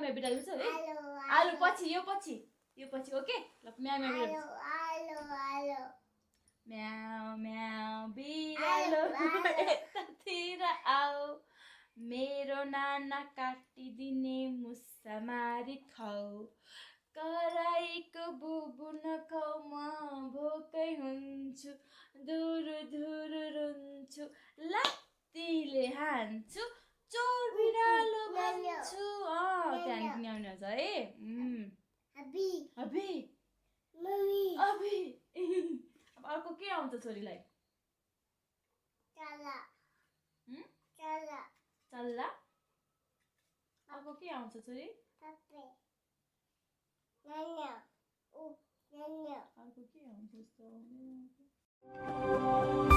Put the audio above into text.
म्याउ बिरालो छ है आलु पछि यो पछि ओके ल म्याउ म्याउ बिरालो म्याउ म्याउ बिरालो यतातिर आऊ मेरो नाना काटिदिने मुसा मारी खाऊ कराईको बुबु नखाऊ म भोकै हुन्छु दुरु दुरु रुन्छु लात्तीले हान्छु चोर बिरालो भन्छु त्यहाँदेखि न्याउनु छ है अबे अब अर्को के आउँछ छोरीलाई चल्ला अर्को के आउँछ छोरी अर्को के आउँछ